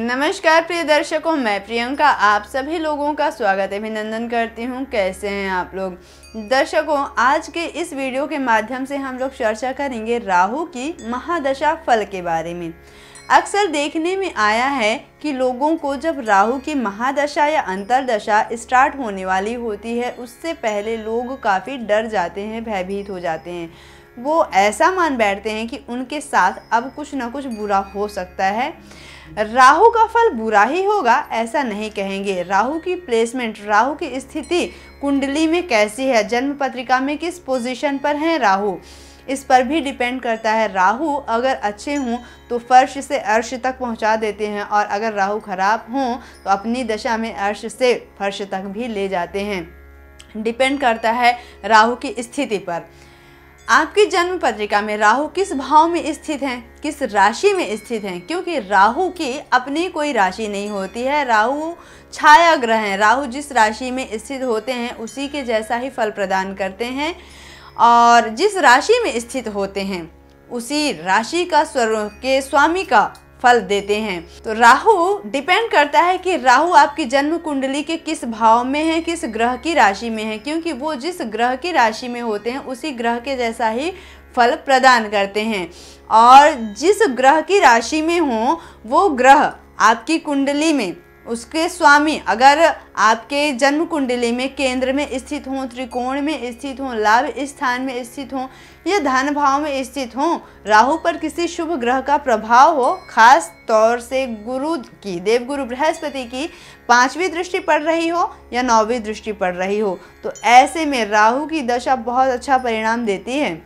नमस्कार प्रिय दर्शकों, मैं प्रियंका आप सभी लोगों का स्वागत अभिनंदन करती हूँ। कैसे हैं आप लोग दर्शकों? आज के इस वीडियो के माध्यम से हम लोग चर्चा करेंगे राहु की महादशा फल के बारे में। अक्सर देखने में आया है कि लोगों को जब राहु की महादशा या अंतरदशा स्टार्ट होने वाली होती है, उससे पहले लोग काफ़ी डर जाते हैं, भयभीत हो जाते हैं। वो ऐसा मान बैठते हैं कि उनके साथ अब कुछ ना कुछ बुरा हो सकता है। राहु का फल बुरा ही होगा ऐसा नहीं कहेंगे। राहु की प्लेसमेंट, राहु की स्थिति कुंडली में कैसी है, जन्म पत्रिका में किस पोजीशन पर है राहु, इस पर भी डिपेंड करता है। राहु अगर अच्छे हों तो फर्श से अर्श तक पहुंचा देते हैं, और अगर राहु खराब हों तो अपनी दशा में अर्श से फर्श तक भी ले जाते हैं। डिपेंड करता है राहु की स्थिति पर। आपकी जन्म पत्रिका में राहु किस भाव में स्थित हैं, किस राशि में स्थित हैं, क्योंकि राहु की अपनी कोई राशि नहीं होती है। राहु छाया ग्रह हैं। राहु जिस राशि में स्थित होते हैं उसी के जैसा ही फल प्रदान करते हैं, और जिस राशि में स्थित होते हैं उसी राशि का के स्वामी का फल देते हैं। तो राहु डिपेंड करता है कि राहु आपकी जन्म कुंडली के किस भाव में है, किस ग्रह की राशि में है, क्योंकि वो जिस ग्रह की राशि में होते हैं उसी ग्रह के जैसा ही फल प्रदान करते हैं। और जिस ग्रह की राशि में हो वो ग्रह आपकी कुंडली में उसके स्वामी अगर आपके जन्म कुंडली में केंद्र में स्थित हों, त्रिकोण में स्थित हों, लाभ स्थान में स्थित हों या धन भाव में स्थित हों, राहु पर किसी शुभ ग्रह का प्रभाव हो, खास तौर से गुरु की, देवगुरु बृहस्पति की 5वीं दृष्टि पड़ रही हो या 9वीं दृष्टि पड़ रही हो, तो ऐसे में राहु की दशा बहुत अच्छा परिणाम देती है।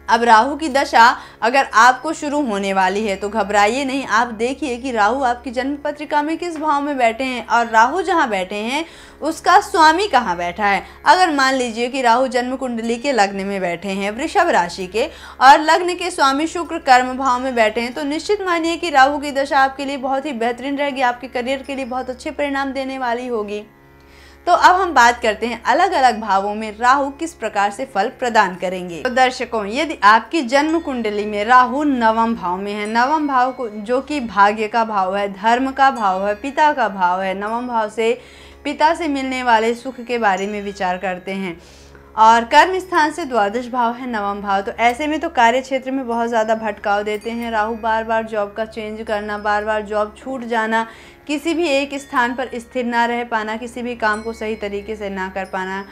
अब राहु की दशा अगर आपको शुरू होने वाली है तो घबराइए नहीं। आप देखिए कि राहु आपकी जन्म पत्रिका में किस भाव में बैठे हैं, और राहु जहां बैठे हैं उसका स्वामी कहां बैठा है। अगर मान लीजिए कि राहु जन्म कुंडली के लग्न में बैठे हैं, वृषभ राशि के, और लग्न के स्वामी शुक्र कर्म भाव में बैठे हैं, तो निश्चित मानिए कि राहु की दशा आपके लिए बहुत ही बेहतरीन रहेगी, आपके करियर के लिए बहुत अच्छे परिणाम देने वाली होगी। तो अब हम बात करते हैं अलग अलग भावों में राहु किस प्रकार से फल प्रदान करेंगे। तो दर्शकों, यदि आपकी जन्म कुंडली में राहु नवम भाव में है, नवम भाव को जो कि भाग्य का भाव है, धर्म का भाव है, पिता का भाव है, नवम भाव से पिता से मिलने वाले सुख के बारे में विचार करते हैं, और कर्म स्थान से द्वादश भाव है नवम भाव। तो ऐसे में तो कार्य क्षेत्र में बहुत ज़्यादा भटकाव देते हैं राहु। बार बार जॉब का चेंज करना, बार बार जॉब छूट जाना, किसी भी एक स्थान पर स्थिर ना रह पाना, किसी भी काम को सही तरीके से ना कर पाना,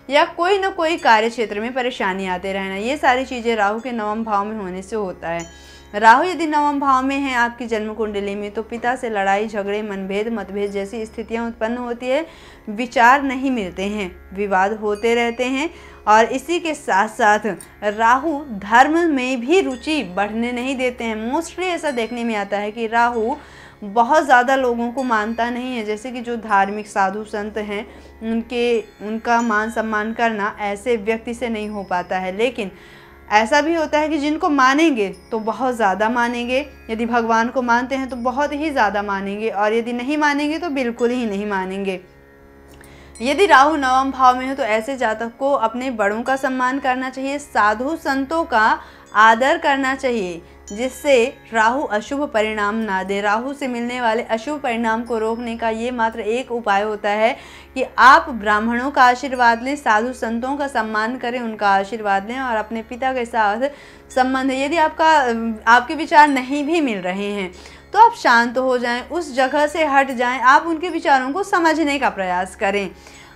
या कोई ना कोई कार्य क्षेत्र में परेशानी आते रहना, ये सारी चीज़ें राहु के नवम भाव में होने से होता है। राहु यदि नवम भाव में है आपकी जन्म कुंडली में तो पिता से लड़ाई झगड़े, मनभेद, मतभेद जैसी स्थितियां उत्पन्न होती है। विचार नहीं मिलते हैं, विवाद होते रहते हैं, और इसी के साथ साथ राहु धर्म में भी रुचि बढ़ने नहीं देते हैं। मोस्टली ऐसा देखने में आता है कि राहु बहुत ज़्यादा लोगों को मानता नहीं है। जैसे कि जो धार्मिक साधु संत हैं उनका मान सम्मान करना ऐसे व्यक्ति से नहीं हो पाता है। लेकिन ऐसा भी होता है कि जिनको मानेंगे तो बहुत ज़्यादा मानेंगे, यदि भगवान को मानते हैं तो बहुत ही ज़्यादा मानेंगे, और यदि नहीं मानेंगे तो बिल्कुल ही नहीं मानेंगे। यदि राहु नवम भाव में हो तो ऐसे जातक को अपने बड़ों का सम्मान करना चाहिए, साधु संतों का आदर करना चाहिए, जिससे राहु अशुभ परिणाम ना दे। राहु से मिलने वाले अशुभ परिणाम को रोकने का ये मात्र एक उपाय होता है कि आप ब्राह्मणों का आशीर्वाद लें, साधु संतों का सम्मान करें, उनका आशीर्वाद लें, और अपने पिता के साथ संबंध, यदि आपके विचार नहीं भी मिल रहे हैं तो आप शांत हो जाएं, उस जगह से हट जाएं, आप उनके विचारों को समझने का प्रयास करें।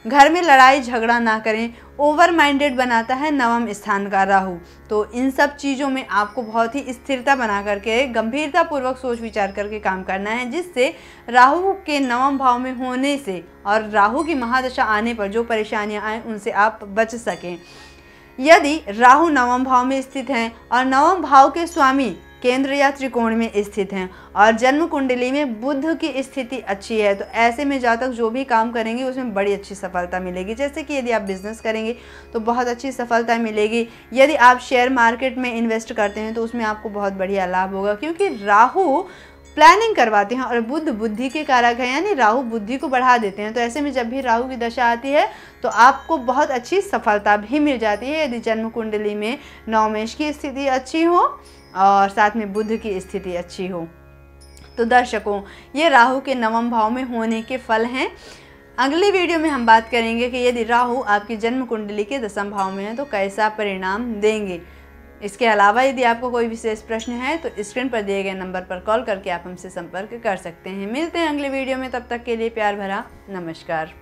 घर में लड़ाई झगड़ा ना करें। ओवर माइंडेड बनाता है नवम स्थान का राहु। तो इन सब चीज़ों में आपको बहुत ही स्थिरता बना करके, गंभीरता पूर्वक सोच विचार करके काम करना है, जिससे राहु के नवम भाव में होने से और राहु की महादशा आने पर जो परेशानियां आए उनसे आप बच सकें। यदि राहु नवम भाव में स्थित हैं और नवम भाव के स्वामी केंद्र या त्रिकोण में स्थित हैं और जन्म कुंडली में बुध की स्थिति अच्छी है, तो ऐसे में जातक जो भी काम करेंगे उसमें बड़ी अच्छी सफलता मिलेगी। जैसे कि यदि आप बिजनेस करेंगे तो बहुत अच्छी सफलता मिलेगी। यदि आप शेयर मार्केट में इन्वेस्ट करते हैं तो उसमें आपको बहुत बढ़िया लाभ होगा, क्योंकि राहु प्लानिंग करवाते हैं और बुध बुद्धि के कारक है, यानी राहु बुद्धि को बढ़ा देते हैं। तो ऐसे में जब भी राहु की दशा आती है तो आपको बहुत अच्छी सफलता भी मिल जाती है, यदि जन्म कुंडली में नवमेश की स्थिति अच्छी हो और साथ में बुध की स्थिति अच्छी हो। तो दर्शकों, ये राहु के नवम भाव में होने के फल हैं। अगली वीडियो में हम बात करेंगे कि यदि राहु आपकी जन्म कुंडली के दसम भाव में है तो कैसा परिणाम देंगे। इसके अलावा यदि आपको कोई विशेष प्रश्न है तो स्क्रीन पर दिए गए नंबर पर कॉल करके आप हमसे संपर्क कर सकते हैं। मिलते हैं अगले वीडियो में, तब तक के लिए प्यार भरा नमस्कार।